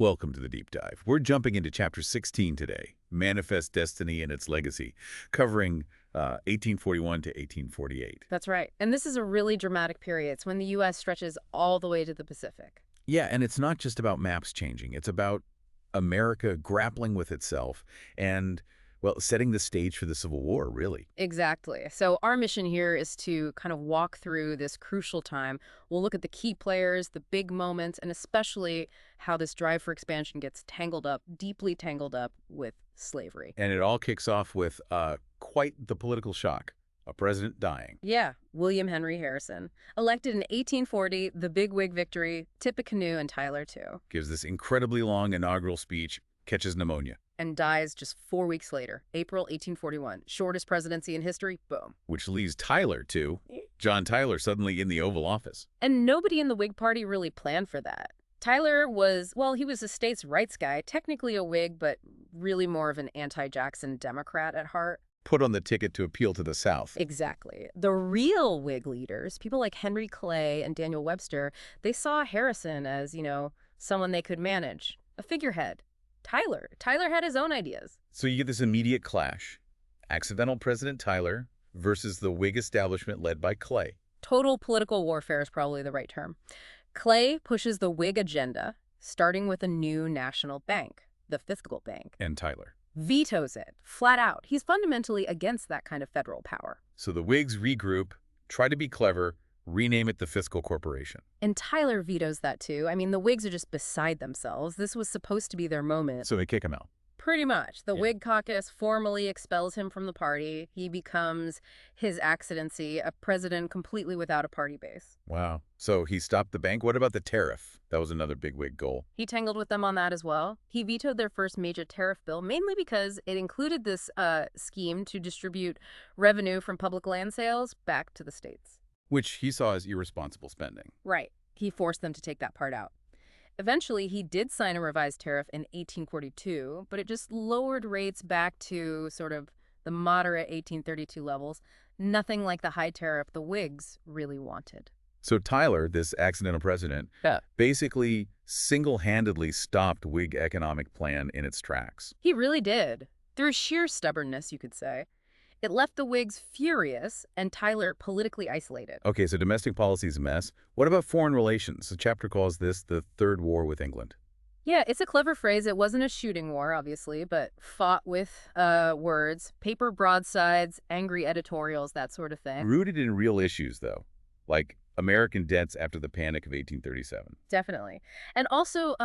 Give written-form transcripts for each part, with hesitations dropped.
Welcome to the deep dive. We're jumping into chapter 16 today, Manifest Destiny and Its Legacy, covering 1841 to 1848. That's right. And this is a really dramatic period. It's when the U.S. stretches all the way to the Pacific. Yeah, and it's not just about maps changing. It's about America grappling with itself and, well, setting the stage for the Civil War, really. Exactly. So our mission here is to kind of walk through this crucial time. We'll look at the key players, the big moments, and especially how this drive for expansion gets tangled up, deeply tangled up with slavery. And it all kicks off with quite the political shock. A president dying. Yeah, William Henry Harrison. Elected in 1840, the big Whig victory, Tippecanoe and Tyler, too. Gives this incredibly long inaugural speech, catches pneumonia. And dies just 4 weeks later, April 1841. Shortest presidency in history, boom. Which leads Tyler to John Tyler suddenly in the Oval Office. And nobody in the Whig Party really planned for that. Tyler was, well, he was a states' rights guy, technically a Whig, but really more of an anti-Jackson Democrat at heart. Put on the ticket to appeal to the South. Exactly. The real Whig leaders, people like Henry Clay and Daniel Webster, they saw Harrison as, someone they could manage, a figurehead. Tyler had his own ideas. So you get this immediate clash. Accidental President Tyler versus the Whig establishment led by Clay. Total political warfare is probably the right term. Clay pushes the Whig agenda, starting with a new national bank, the Fiscal Bank. And Tyler vetoes it, flat out. He's fundamentally against that kind of federal power. So the Whigs regroup, try to be clever, rename it the Fiscal Corporation. And Tyler vetoes that too. I mean, the Whigs are just beside themselves. This was supposed to be their moment. So they kick him out. Pretty much. The Whig caucus formally expels him from the party. He becomes his accidency, a president completely without a party base. Wow. So he stopped the bank. What about the tariff? That was another big Whig goal. He tangled with them on that as well. He vetoed their first major tariff bill, mainly because it included this scheme to distribute revenue from public land sales back to the states. Which he saw as irresponsible spending. Right. He forced them to take that part out. Eventually, he did sign a revised tariff in 1842, but it just lowered rates back to sort of the moderate 1832 levels, nothing like the high tariff the Whigs really wanted. So Tyler, this accidental president, basically single-handedly stopped Whig economic plan in its tracks. He really did. Through sheer stubbornness, you could say. It left the Whigs furious and Tyler politically isolated. Okay, so domestic policy is a mess. What about foreign relations? The chapter calls this the Third War with England. Yeah, it's a clever phrase. It wasn't a shooting war, obviously, but fought with words, paper broadsides, angry editorials, that sort of thing. Rooted in real issues, though, like American debts after the Panic of 1837. Definitely. And also,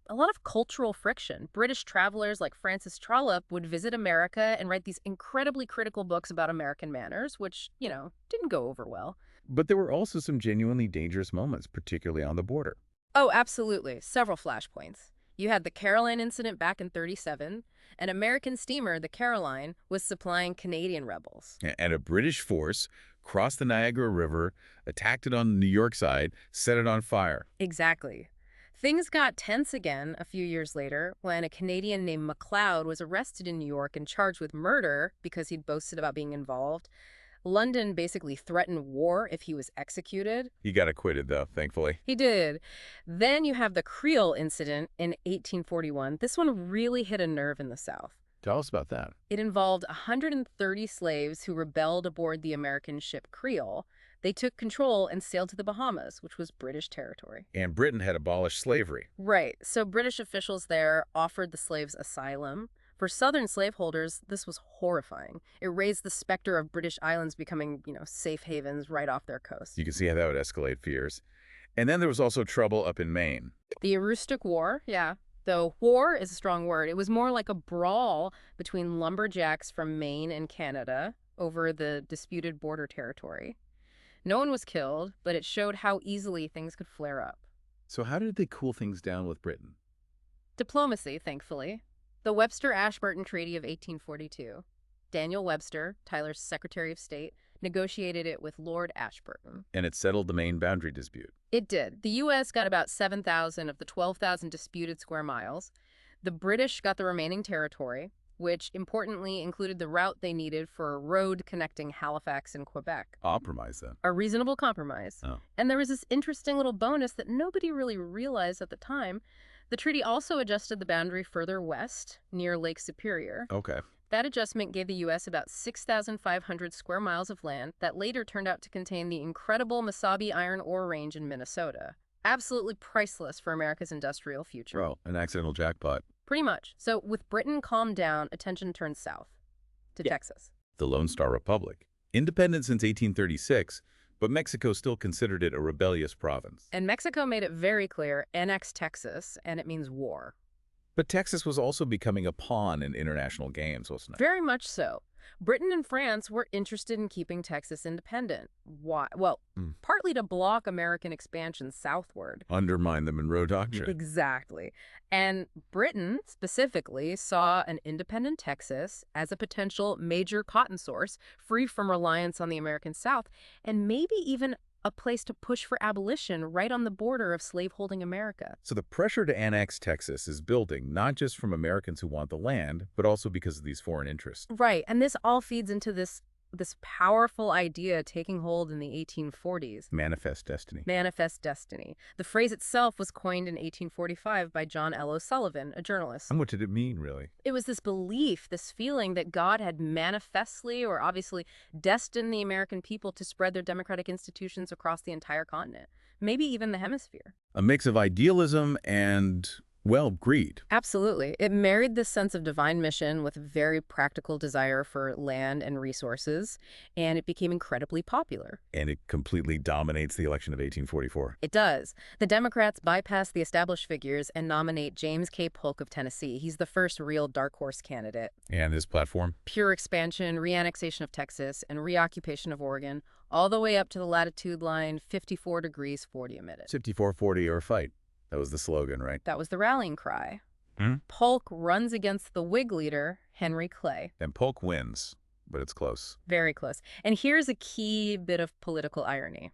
a lot of cultural friction. British travelers like Francis Trollope would visit America and write these incredibly critical books about American manners, which, didn't go over well. But there were also some genuinely dangerous moments, particularly on the border. Oh, absolutely. Several flashpoints. You had the Caroline incident back in 1937. An American steamer, the Caroline, was supplying Canadian rebels. And a British force crossed the Niagara River, attacked it on the New York side, set it on fire. Exactly. Things got tense again a few years later when a Canadian named MacLeod was arrested in New York and charged with murder because he'd boasted about being involved. London basically threatened war if he was executed. He got acquitted, though, thankfully. He did. Then you have the Creole incident in 1841. This one really hit a nerve in the South. Tell us about that. It involved 130 slaves who rebelled aboard the American ship Creole. They took control and sailed to the Bahamas, which was British territory. And Britain had abolished slavery. Right. So British officials there offered the slaves asylum. For Southern slaveholders, this was horrifying. It raised the specter of British islands becoming, safe havens right off their coast. You can see how that would escalate fears. And then there was also trouble up in Maine. The Aroostook War, yeah. Though war is a strong word. It was more like a brawl between lumberjacks from Maine and Canada over the disputed border territory. No one was killed, but it showed how easily things could flare up. So how did they cool things down with Britain? Diplomacy, thankfully. The Webster-Ashburton Treaty of 1842. Daniel Webster, Tyler's Secretary of State, negotiated it with Lord Ashburton. And it settled the Maine boundary dispute. It did. The U.S. got about 7,000 of the 12,000 disputed square miles. The British got the remaining territory, which importantly included the route they needed for a road connecting Halifax and Quebec. Compromise, then. A reasonable compromise. Oh. And there was this interesting little bonus that nobody really realized at the time. The treaty also adjusted the boundary further west, near Lake Superior. Okay. That adjustment gave the U.S. about 6,500 square miles of land that later turned out to contain the incredible Mesabi iron ore range in Minnesota. Absolutely priceless for America's industrial future. Oh, an accidental jackpot. Pretty much. So with Britain calmed down, attention turned south to Texas. The Lone Star Republic. Independent since 1836, but Mexico still considered it a rebellious province. And Mexico made it very clear, annex Texas, and it means war. But Texas was also becoming a pawn in international games, wasn't it? Very much so. Britain and France were interested in keeping Texas independent. Why? Well, partly to block American expansion southward. Undermine the Monroe Doctrine. Exactly. And Britain, specifically, saw an independent Texas as a potential major cotton source, free from reliance on the American South, and maybe even a place to push for abolition right on the border of slaveholding America. So the pressure to annex Texas is building, not just from Americans who want the land, but also because of these foreign interests. Right, and this all feeds into this powerful idea taking hold in the 1840s. Manifest destiny. Manifest destiny. The phrase itself was coined in 1845 by John L. O'Sullivan, a journalist. And what did it mean, really? It was this belief, this feeling that God had manifestly or obviously destined the American people to spread their democratic institutions across the entire continent, maybe even the hemisphere. A mix of idealism and, well, greed. Absolutely. It married this sense of divine mission with a very practical desire for land and resources, and it became incredibly popular. And it completely dominates the election of 1844. It does. The Democrats bypass the established figures and nominate James K. Polk of Tennessee. He's the first real dark horse candidate. And his platform? Pure expansion, reannexation of Texas, and reoccupation of Oregon, all the way up to the latitude line 54 degrees 40 minutes. 54-40 or fight. That was the slogan, right? That was the rallying cry. Hmm? Polk runs against the Whig leader, Henry Clay. And Polk wins, but it's close. Very close. And here's a key bit of political irony.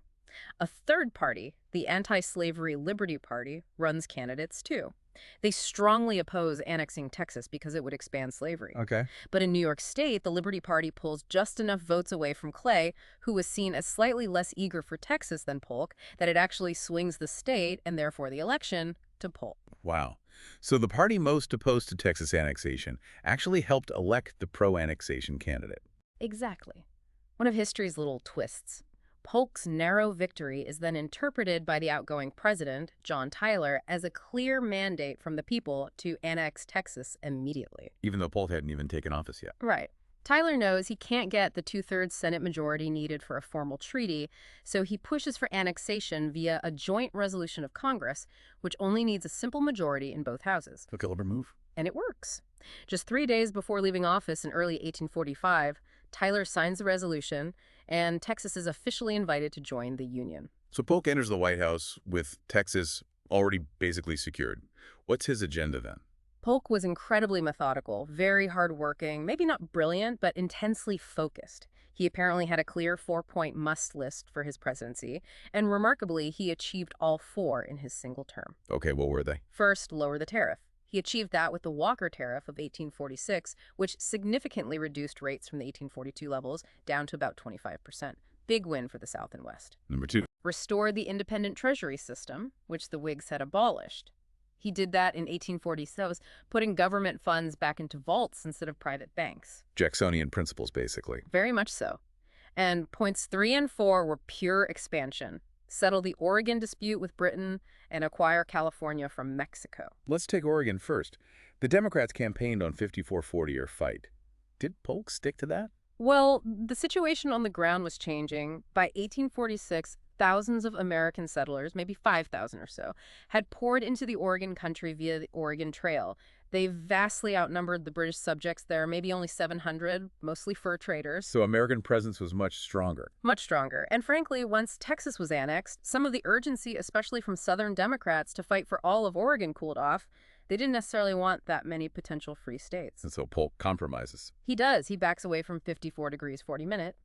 A third party, the Anti-Slavery Liberty Party, runs candidates too. They strongly oppose annexing Texas because it would expand slavery. Okay. But in New York State, the Liberty Party pulls just enough votes away from Clay, who was seen as slightly less eager for Texas than Polk, that it actually swings the state, and therefore the election, to Polk. Wow. So the party most opposed to Texas annexation actually helped elect the pro-annexation candidate. Exactly. One of history's little twists. Polk's narrow victory is then interpreted by the outgoing president, John Tyler, as a clear mandate from the people to annex Texas immediately. Even though Polk hadn't even taken office yet. Right. Tyler knows he can't get the two-thirds Senate majority needed for a formal treaty, so he pushes for annexation via a joint resolution of Congress, which only needs a simple majority in both houses. A clever move. And it works. Just 3 days before leaving office in early 1845, Tyler signs the resolution, and Texas is officially invited to join the Union. So Polk enters the White House with Texas already basically secured. What's his agenda then? Polk was incredibly methodical, very hardworking, maybe not brilliant, but intensely focused. He apparently had a clear 4-point must list for his presidency, and remarkably, he achieved all 4 in his single term. Okay, what were they? First, lower the tariff. He achieved that with the Walker Tariff of 1846, which significantly reduced rates from the 1842 levels down to about 25%. Big win for the South and West. Number 2. Restored the independent treasury system, which the Whigs had abolished. He did that in 1846, putting government funds back into vaults instead of private banks. Jacksonian principles, basically. Very much so. And points 3 and 4 were pure expansion. Settle the Oregon dispute with Britain, and acquire California from Mexico. Let's take Oregon first. The Democrats campaigned on 54-40 or fight. Did Polk stick to that? Well, the situation on the ground was changing. By 1846, thousands of American settlers, maybe 5,000 or so, had poured into the Oregon country via the Oregon Trail. They vastly outnumbered the British subjects there, maybe only 700, mostly fur traders. So American presence was much stronger. Much stronger. And frankly, once Texas was annexed, some of the urgency, especially from Southern Democrats, to fight for all of Oregon cooled off. They didn't necessarily want that many potential free states. And so Polk compromises. He does. He backs away from 54 degrees 40 minutes.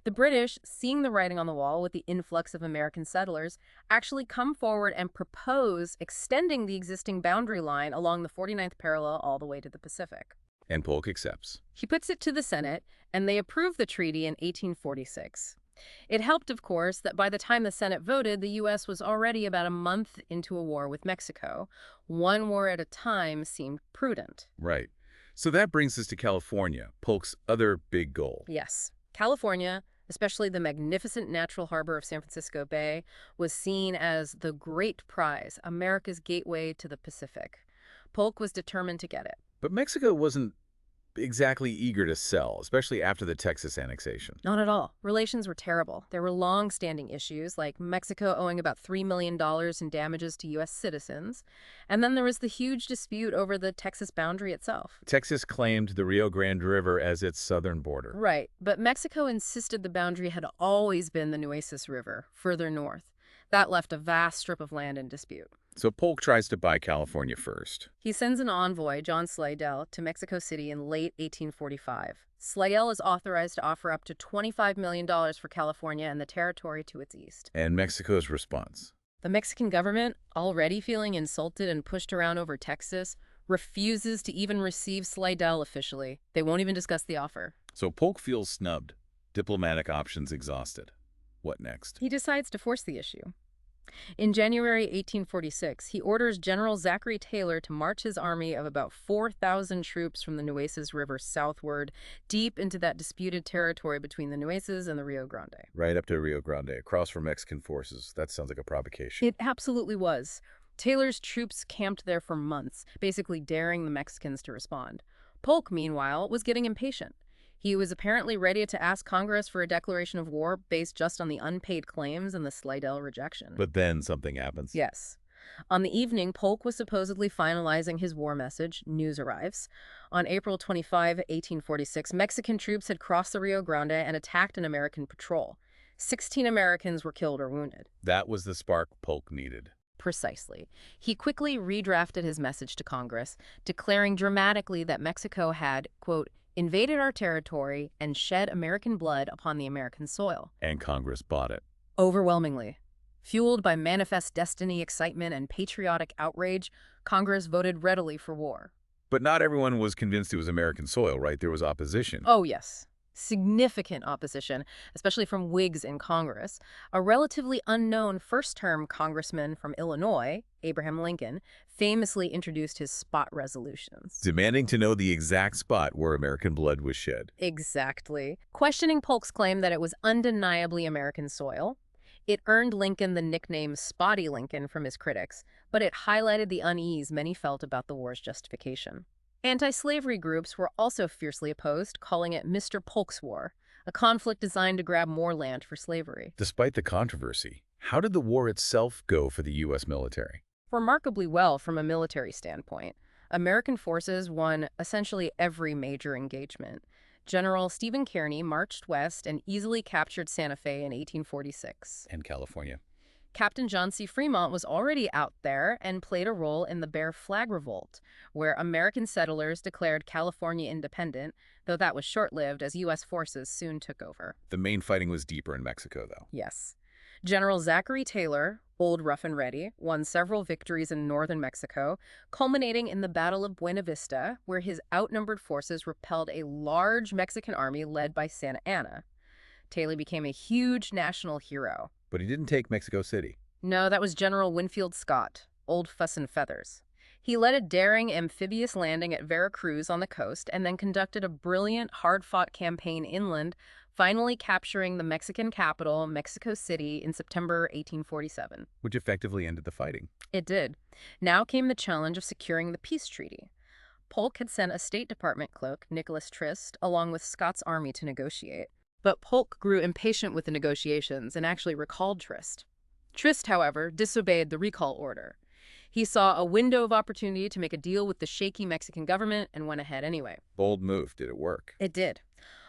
The British, seeing the writing on the wall with the influx of American settlers, actually come forward and propose extending the existing boundary line along the 49th parallel all the way to the Pacific. And Polk accepts. He puts it to the Senate, and they approve the treaty in 1846. It helped, of course, that by the time the Senate voted, the U.S. was already about a month into a war with Mexico. One war at a time seemed prudent. Right. So that brings us to California, Polk's other big goal. Yes, California, especially the magnificent natural harbor of San Francisco Bay, was seen as the great prize, America's gateway to the Pacific. Polk was determined to get it. But Mexico wasn't exactly eager to sell, especially after the Texas annexation. Not at all. Relations were terrible. There were long-standing issues, like Mexico owing about $3 million in damages to U.S. citizens. And then there was the huge dispute over the Texas boundary itself. Texas claimed the Rio Grande River as its southern border. Right, but Mexico insisted the boundary had always been the Nueces River, further north. That left a vast strip of land in dispute. So Polk tries to buy California first. He sends an envoy, John Slidell, to Mexico City in late 1845. Slidell is authorized to offer up to $25 million for California and the territory to its east. And Mexico's response? The Mexican government, already feeling insulted and pushed around over Texas, refuses to even receive Slidell officially. They won't even discuss the offer. So Polk feels snubbed, diplomatic options exhausted. What next? He decides to force the issue. In January 1846, he orders General Zachary Taylor to march his army of about 4,000 troops from the Nueces River southward, deep into that disputed territory between the Nueces and the Rio Grande. Right up to Rio Grande, across from Mexican forces. That sounds like a provocation. It absolutely was. Taylor's troops camped there for months, basically daring the Mexicans to respond. Polk, meanwhile, was getting impatient. He was apparently ready to ask Congress for a declaration of war based just on the unpaid claims and the Slidell rejection. But then something happens. Yes. On the evening, Polk was supposedly finalizing his war message. News arrives. On April 25, 1846, Mexican troops had crossed the Rio Grande and attacked an American patrol. 16 Americans were killed or wounded. That was the spark Polk needed. Precisely. He quickly redrafted his message to Congress, declaring dramatically that Mexico had, quote, invaded our territory and shed American blood upon the American soil. And Congress bought it. Overwhelmingly. Fueled by manifest destiny excitement and patriotic outrage, Congress voted readily for war. But not everyone was convinced it was American soil, right? There was opposition. Oh, yes. Significant opposition, especially from Whigs in Congress. A relatively unknown first-term congressman from Illinois, Abraham Lincoln, famously introduced his spot resolutions. Demanding to know the exact spot where American blood was shed. Exactly. Questioning Polk's claim that it was undeniably American soil. It earned Lincoln the nickname Spotty Lincoln from his critics, but it highlighted the unease many felt about the war's justification. Anti-slavery groups were also fiercely opposed, calling it Mr. Polk's War, a conflict designed to grab more land for slavery. Despite the controversy, how did the war itself go for the U.S. military? Remarkably well from a military standpoint. American forces won essentially every major engagement. General Stephen Kearny marched west and easily captured Santa Fe in 1846. And California. Captain John C. Fremont was already out there and played a role in the Bear Flag Revolt, where American settlers declared California independent, though that was short-lived as U.S. forces soon took over. The main fighting was deeper in Mexico, though. Yes. General Zachary Taylor, old rough and ready, won several victories in northern Mexico, culminating in the Battle of Buena Vista, where his outnumbered forces repelled a large Mexican army led by Santa Anna. Taylor became a huge national hero. But he didn't take Mexico City. No, that was General Winfield Scott, old fuss and feathers. He led a daring amphibious landing at Veracruz on the coast and then conducted a brilliant, hard-fought campaign inland, finally capturing the Mexican capital, Mexico City, in September 1847. Which effectively ended the fighting. It did. Now came the challenge of securing the peace treaty. Polk had sent a State Department clerk, Nicholas Trist, along with Scott's army to negotiate. But Polk grew impatient with the negotiations and actually recalled Trist. Trist, however, disobeyed the recall order. He saw a window of opportunity to make a deal with the shaky Mexican government and went ahead anyway. Bold move. Did it work? It did.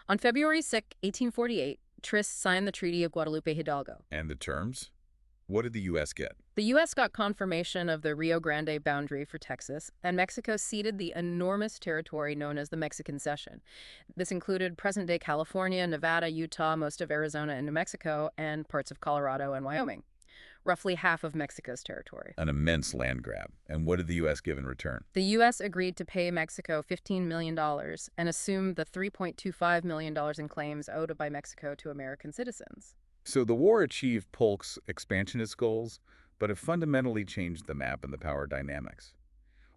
On February 6, 1848, Trist signed the Treaty of Guadalupe Hidalgo. And the terms? What did the U.S. get? The U.S. got confirmation of the Rio Grande boundary for Texas, and Mexico ceded the enormous territory known as the Mexican Cession. This included present-day California, Nevada, Utah, most of Arizona and New Mexico, and parts of Colorado and Wyoming. Roughly half of Mexico's territory. An immense land grab. And what did the U.S. give in return? The U.S. agreed to pay Mexico $15 million and assumed the $3.25 million in claims owed by Mexico to American citizens. So the war achieved Polk's expansionist goals, but it fundamentally changed the map and the power dynamics.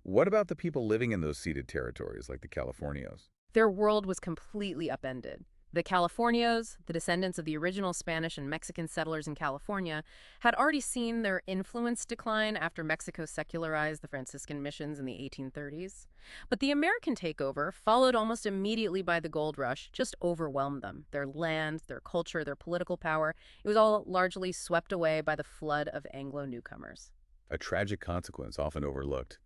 What about the people living in those ceded territories, like the Californios? Their world was completely upended. The Californios, the descendants of the original Spanish and Mexican settlers in California, had already seen their influence decline after Mexico secularized the Franciscan missions in the 1830s. But the American takeover, followed almost immediately by the gold rush, just overwhelmed them. Their land, their culture, their political power, it was all largely swept away by the flood of Anglo newcomers. A tragic consequence often overlooked.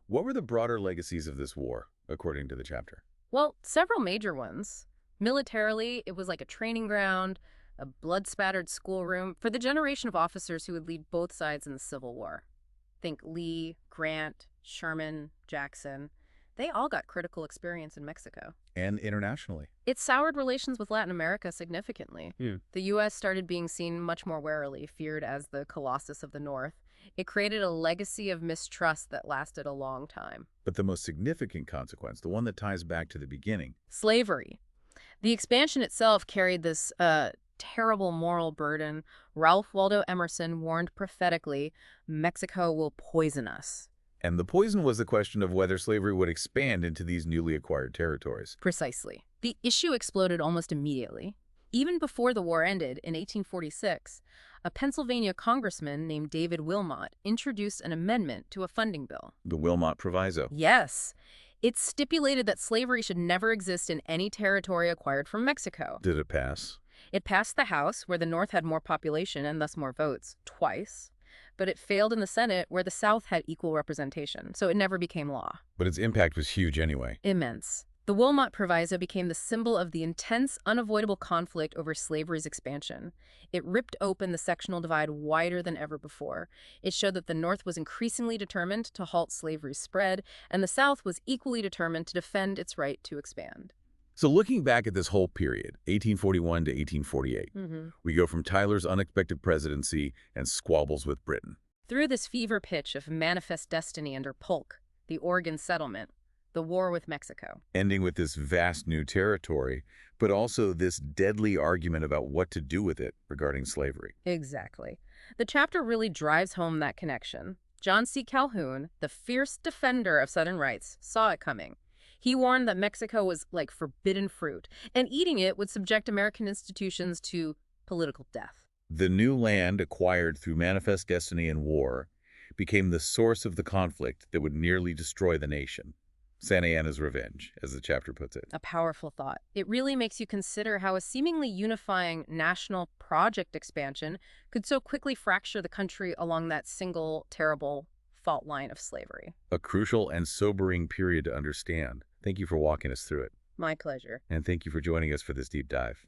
What were the broader legacies of this war, according to the chapter? Well, several major ones. Militarily, it was like a training ground, a blood-spattered schoolroom for the generation of officers who would lead both sides in the Civil War. Think Lee, Grant, Sherman, Jackson. They all got critical experience in Mexico. And internationally. It soured relations with Latin America significantly. Yeah. The U.S. started being seen much more warily, feared as the Colossus of the North. It created a legacy of mistrust that lasted a long time. But the most significant consequence, the one that ties back to the beginning, Slavery. The expansion itself carried this terrible moral burden. Ralph Waldo Emerson warned prophetically, Mexico will poison us. and the poison was the question of whether slavery would expand into these newly acquired territories. Precisely. The issue exploded almost immediately. Even before the war ended, in 1846, a Pennsylvania congressman named David Wilmot introduced an amendment to a funding bill. The Wilmot Proviso. Yes. It stipulated that slavery should never exist in any territory acquired from Mexico. Did it pass? It passed the House, where the North had more population and thus more votes, twice. But it failed in the Senate, where the South had equal representation, so it never became law. But its impact was huge anyway. Immense. The Wilmot Proviso became the symbol of the intense, unavoidable conflict over slavery's expansion. It ripped open the sectional divide wider than ever before. It showed that the North was increasingly determined to halt slavery's spread, and the South was equally determined to defend its right to expand. So looking back at this whole period, 1841 to 1848, we go from Tyler's unexpected presidency and squabbles with Britain. Through this fever pitch of manifest destiny under Polk, the Oregon settlement, the war with Mexico. Ending with this vast new territory, but also this deadly argument about what to do with it regarding slavery. Exactly. The chapter really drives home that connection. John C. Calhoun, the fierce defender of Southern rights, saw it coming. He warned that Mexico was like forbidden fruit, and eating it would subject American institutions to political death. The new land acquired through manifest destiny and war became the source of the conflict that would nearly destroy the nation. Santa Anna's revenge, as the chapter puts it. A powerful thought. It really makes you consider how a seemingly unifying national project expansion could so quickly fracture the country along that single, terrible fault line of slavery. A crucial and sobering period to understand. Thank you for walking us through it. My pleasure. And thank you for joining us for this deep dive.